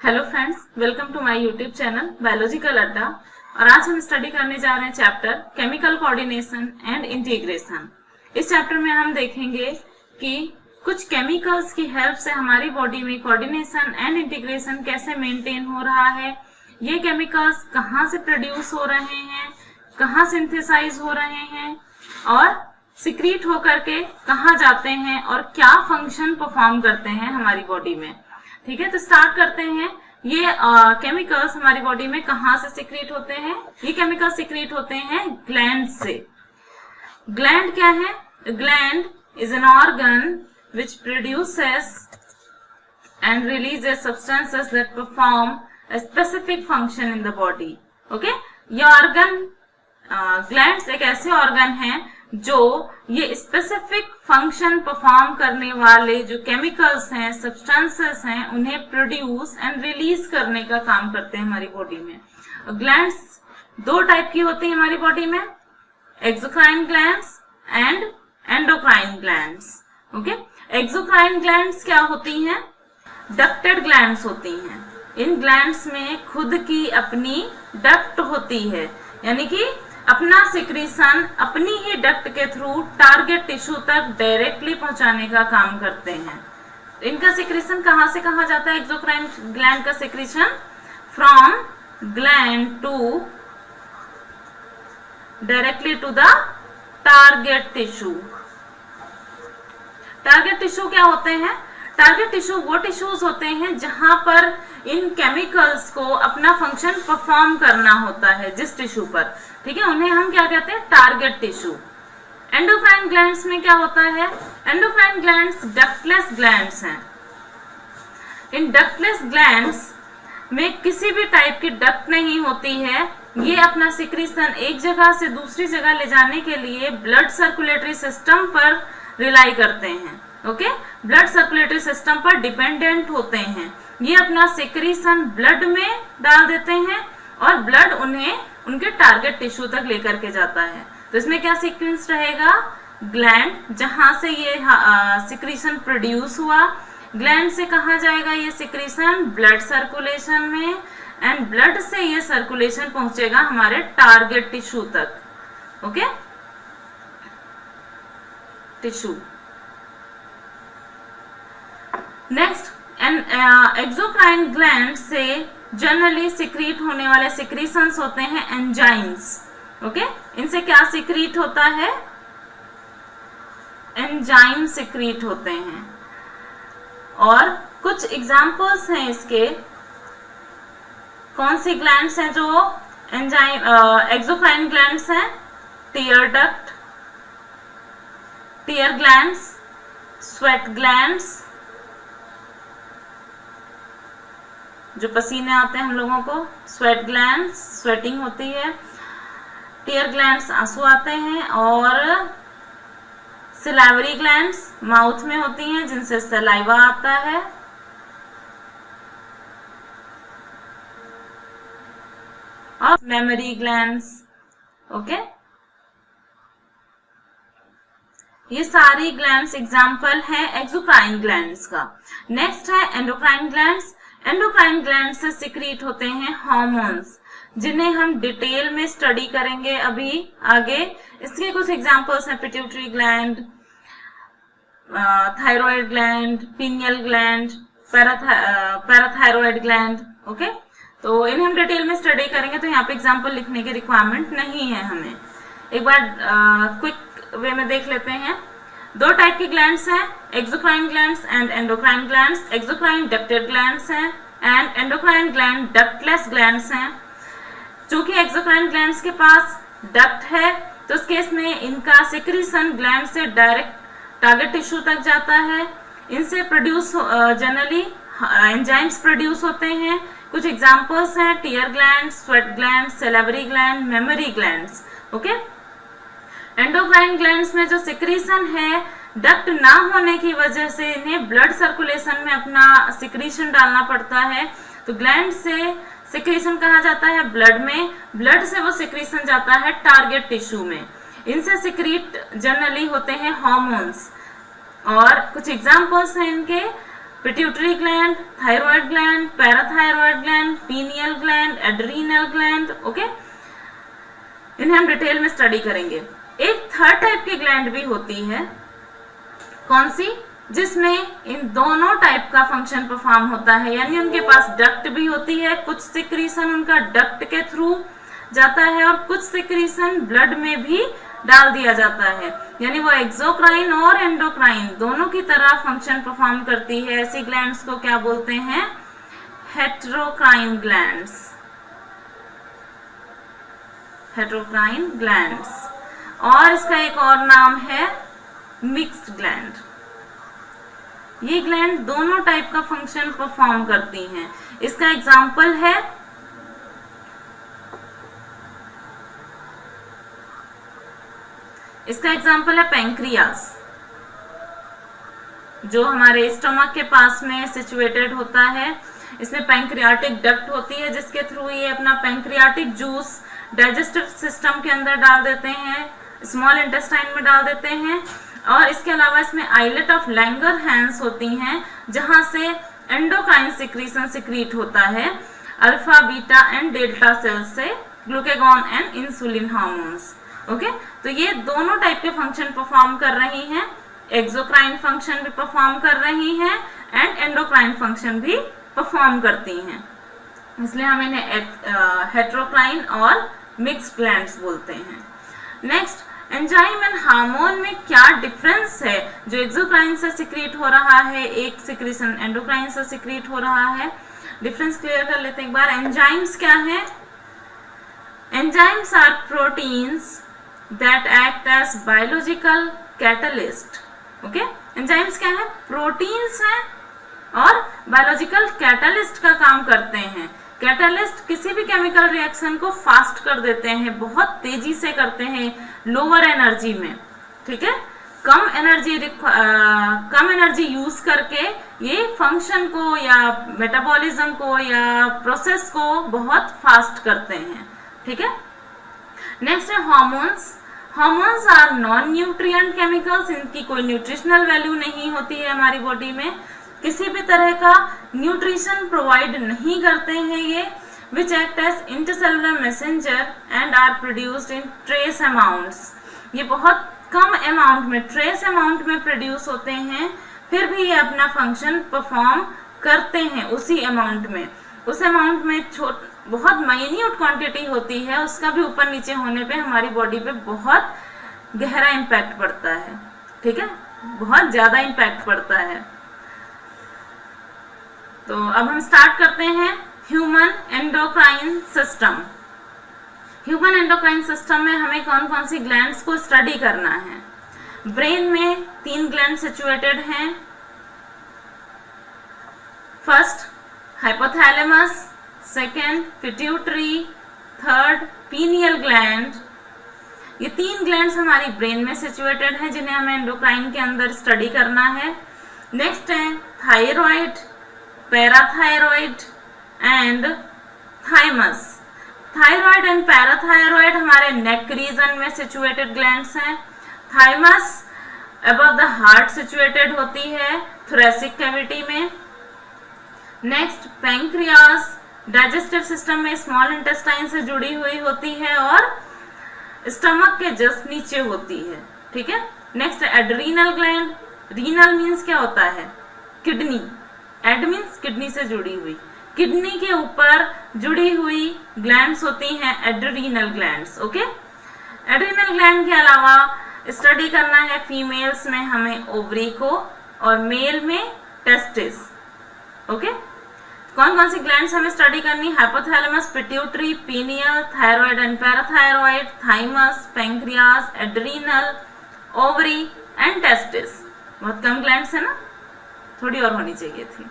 Hello friends, welcome to my YouTube channel biological Adda. और आज हम स्टडी करने जा रहे हैं chapter chemical coordination and integration. इस चैप्टर में हम देखेंगे कि कुछ केमिकल्स की हेल्प से हमारी बॉडी में कोऑर्डिनेशन एंड इंटीग्रेशन कैसे मेंटेन हो रहा है, ये केमिकल्स कहाँ से प्रोड्यूस हो रहे हैं, कहाँ सिंथेसाइज हो रहे हैं और सिक्रीट होकर के कहाँ जाते हैं और क्या फंक्शन परफॉर्म करते हैं हमारी बॉडी में। ठीक है, तो स्टार्ट करते हैं। ये केमिकल्स हमारी बॉडी में कहाँ से सिक्रीट होते हैं? ये केमिकल्स सिक्रीट होते हैं ग्लैंड से। ग्लैंड क्या है? Gland is an organ which produces and releases substances that perform a specific function in the body. Okay, ये ऑर्गन ग्लैंड्स एक ऐसे ऑर्गन हैं जो ये स्पेसिफिक फंक्शन परफॉर्म करने वाले जो केमिकल्स हैं, सब्सटेंसेस हैं, उन्हें प्रोड्यूस एंड रिलीज करने का काम करते हैं हमारी बॉडी में। ग्लैंड्स दो टाइप की होती है हमारी बॉडी में, exocrine glands and endocrine glands. Okay, exocrine glands क्या होती हैं? डक्टेड ग्लैंड्स होती हैं। इन ग्लैंड्स में खुद की अपनी डक्ट होती है, यानी कि अपना सिक्रीशन अपनी ही डक्ट के थ्रू टारगेट टिश्यू तक डायरेक्टली पहुंचाने का काम करते हैं। इनका सिक्रीशन कहां से कहां जाता है? एक्सोक्राइन ग्लैंड का secretion from gland to directly to the target tissue. Target tissue क्या होते हैं? टारगेट टिश्यू वो टिश्यूज होते हैं जहां पर इन केमिकल्स को अपना फंक्शन परफॉर्म करना होता है जिस टिश्यू पर। ठीक है, उन्हें हम क्या कहते हैं? Target tissue. एंडोक्राइन ग्लैंड्स में क्या होता है? एंडोक्राइन ग्लैंड्स डक्टलेस ग्लैंड्स हैं। इन डक्टलेस ग्लैंड्स में किसी भी टाइप की डक्ट नहीं होती है। ये अपना सिक्रीशन एक जगह से दूसरी जगह ले जाने के लिए ब्लड सर्कुलेटरी सिस्टम पर रिलाई करते हैं। ओके, ब्लड सर्कुलेटरी सिस्टम पर डिपेंडेंट होते हैं। ये अपना सिक्रीशन ब्लड में डाल देते हैं और ब्लड उन्हें उनके टारगेट टिश्यू तक लेकर के जाता है। तो इसमें क्या सीक्वेंस रहेगा? ग्लैंड जहां से ये सिक्रीशन प्रोड्यूस हुआ, ग्लैंड से कहां जाएगा ये सिक्रीशन? ब्लड सर्कुलेशन में, एंड ब्लड से ये सर्कुलेशन पहुंचेगा हमारे टारगेट टिश्यू तक। Okay, tissue. Next, exocrine gland से जनरली सिक्रीट होने वाले सिक्रीशंस होते हैं एंजाइम्स। ओके, इनसे क्या सिक्रीट होता है? एंजाइम सिक्रीट होते हैं। और कुछ एग्जांपल्स हैं इसके। कौन सी ग्लैंड्स हैं जो एंजाइम एक्सोक्राइन ग्लैंड्स हैं? Tear duct, tear glands, sweat glands, जो पसीने आते हैं हम लोगों को, स्वेट ग्लैंड्स, स्वेटिंग होती है। टीयर ग्लैंड्स, आंसू आते हैं। और सिलावरी ग्लैंड्स माउथ में होती हैं जिनसे सलाइवा आता है। और मेमोरी ग्लैंड्स। ओके, ये सारी ग्लैंड्स एग्जाम्पल है एक्सोक्राइन ग्लैंड्स का। नेक्स्ट है एंडोक्राइन ग्लैंड्स। एंडोक्राइन ग्लैंड से सिक्रीट होते हैं हार्मोन्स, जिन्हें हम डिटेल में स्टडी करेंगे अभी आगे। इसके कुछ एग्जांपल्स हैं pituitary gland, thyroid gland, pineal gland, parathyroid gland. Okay, तो इन्हें हम डिटेल में स्टडी करेंगे, तो यहाँ पे एग्जांपल लिखने की रिक्वायरमेंट नहीं है हमें। एक बार क्विक वे में देख लेते हैं। दो टाइप की ग्लैंड्स हैं, exocrine glands and endocrine glands. Exocrine ducted glands हैं and endocrine gland ductless glands हैं। चूंकि एक्सोक्राइन ग्लैंड्स के पास डक्ट है तो इस केस में इनका सिक्रीशन ग्लैंड से डायरेक्ट टारगेट टिश्यू तक जाता है। इनसे प्रोड्यूस जनरली एंजाइम्स प्रोड्यूस होते हैं। कुछ एग्जांपल्स हैं tear gland, sweat gland, salivary gland, mammary glands. Okay, endocrine glands में जो सिक्रीशन है, डक्ट ना होने की वजह से इन्हें ब्लड सर्कुलेशन में अपना सिक्रीशन डालना पड़ता है। तो ग्लैंड से सिक्रीशन कहाँ जाता है? ब्लड में। ब्लड से वो सिक्रीशन जाता है टारगेट टिश्यू में। इनसे सिक्रीट जनरली होते हैं हार्मोन्स। और कुछ एग्जांपल्स हैं इनके, pituitary gland, thyroid gland, parathyroid gland, pineal gland, adrenal gland. Okay, इन्हें हम डिटेल में स्टडी करेंगे। एक थर्ड टाइप की ग्लैंड भी होती है, कौन सी, जिसमें इन दोनों टाइप का फंक्शन परफॉर्म होता है, यानी उनके पास डक्ट भी होती है, कुछ सिक्रीशन उनका डक्ट के थ्रू जाता है और कुछ सिक्रीशन ब्लड में भी डाल दिया जाता है, यानी वो एक्सोक्राइन और एंडोक्राइन दोनों की तरह फंक्शन परफॉर्म करती है। ऐसी ग्लैंड्स को क्या बोलते हैं, हेटेरोक्राइन ग्लैंड्स, हेटेरोक्राइन ग्लैंड्स। और इसका एक और नाम है मिक्स्ड ग्लैंड। ये ग्लैंड दोनों टाइप का फंक्शन परफॉर्म करती हैं। इसका एग्जाम्पल है, इसका एग्जाम्पल है पैंक्रियास, जो हमारे स्टमक के पास में सिचुएटेड होता है। इसमें पैंक्रियाटिक डक्ट होती है जिसके थ्रू ये अपना पैंक्रियाटिक जूस डाइजेस्टिव सिस्टम के अंदर डाल देते हैं, स्मॉल इंटेस्टाइन में डाल देते हैं। और इसके अलावा इसमें आइलेट ऑफ लैंगरहैंस होती हैं, जहां से एंडोक्राइन सिक्रीशन सिक्रीट होता है alpha, beta and delta cells से glucagon and insulin hormones. Okay, तो ये दोनों टाइप के फंक्शन परफॉर्म कर रही हैं, एक्सोक्राइन फंक्शन भी परफॉर्म कर रही हैं एंड एंडोक्राइन फंक्शन भी परफॉर्म करती हैं, इसलिए हम इन्हें हेटेरोक्राइन और मिक्स्ड ग्लैंड्स बोलते हैं। नेक्स्ट, एंजाइम एंड हार्मोन में क्या डिफरेंस है, जो एक्सोक्राइन से सिक्रीट हो रहा है, एक सिक्रीशन एंडोक्राइन से सिक्रीट हो रहा है। डिफरेंस क्लियर कर लेते हैं एक बार। एंजाइम्स क्या है, enzymes are proteins that act as biological catalyst। Okay, enzymes क्या है, प्रोटीन्स हैं और बायोलॉजिकल कैटलिस्ट का काम करते हैं। कैटलिस्ट किसी भी केमिकल रिएक्शन को फास्ट कर देते हैं, बहुत तेजी से करते हैं, लोअर एनर्जी में। ठीक है, कम एनर्जी यूज करके ये फंक्शन को या मेटाबॉलिज्म को या प्रोसेस को बहुत फास्ट करते हैं। ठीक है, नेक्स्ट है hormones. Hormones are non nutrient chemicals, इनकी कोई न्यूट्रिशनल वैल्यू नहीं होती है हमारी बॉडी में, किसी भी तरह का न्यूट्रिशन प्रोवाइड नहीं करते हैं ये, which act as intercellular messenger and are produced in trace amounts. ये बहुत कम अमाउंट में, ट्रेस अमाउंट में प्रोड्यूस होते हैं, फिर भी ये अपना फंक्शन परफॉर्म करते हैं उसी अमाउंट में। उस अमाउंट में बहुत माइन्यूट क्वांटिटी होती है, उसका भी ऊपर नीचे होने पे हमारी बॉडी पे बहुत गहरा इम्पैक्ट पड़ता है। ठीक है, बहुत ज्यादा इम्पैक्ट पड़ता है। तो अब हम स्टार्ट करते हैं human endocrine system. Human endocrine system में हमें कौन कौन सी ग्लैंड्स को स्टडी करना है। ब्रेन में 3 ग्लैंड सिचुएटेड हैं। First hypothalamus, second pituitary, third pineal gland. ये 3 ग्लैंड्स हमारी ब्रेन में सिचुएटेड हैं, जिन्हें हमें एंडोक्राइन के अंदर स्टडी करना है। नेक्स्ट है thyroid, parathyroid and thymus. Thyroid and parathyroid हमारे नेक रीजन में सिचुएटेड ग्लैंड्स हैं। Thymus above the heart situated होती है, थोरेसिक कैविटी में। नेक्स्ट पैंक्रियास डाइजेस्टिव सिस्टम में स्मॉल इंटेस्टाइन से जुड़ी हुई होती है और स्टमक के जस्ट नीचे होती है। ठीक है, next adrenal gland. Renal means क्या होता है, किडनी। एड मीन्स किडनी से जुड़ी हुई, किडनी के ऊपर जुड़ी हुई ग्लैंड्स होती हैं adrenal glands. Okay, adrenal gland के अलावा स्टडी करना है फीमेल्स में हमें ओवरी को और मेल में टेस्टिस। ओके, कौन कौन सी ग्लैंड्स हमें स्टडी करनी, hypothalamus, pituitary, pineal, thyroid and parathyroid, thymus, pancreas, adrenal, ovary and testis. बहुत कम ग्लैंड्स है ना, थोड़ी और होनी चाहिए थी।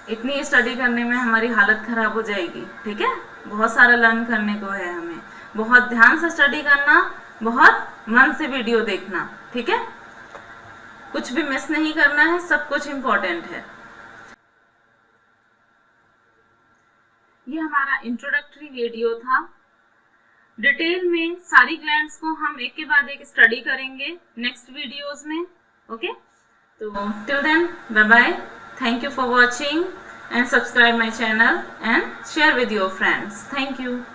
इतनी स्टडी करने में हमारी हालत खराब हो जाएगी। ठीक है, बहुत सारा लर्न करने को है हमें, बहुत ध्यान से स्टडी करना, बहुत मन से वीडियो देखना। ठीक है, कुछ भी मिस नहीं करना है, सब कुछ इंपॉर्टेंट है। ये हमारा इंट्रोडक्टरी वीडियो था। डिटेल में सारी ग्लैंड्स को हम एक के बाद एक स्टडी करेंगे नेक्स्ट वीडियोस में। ओके, तो till then, bye bye. Thank you for watching and subscribe my channel and share with your friends. Thank you.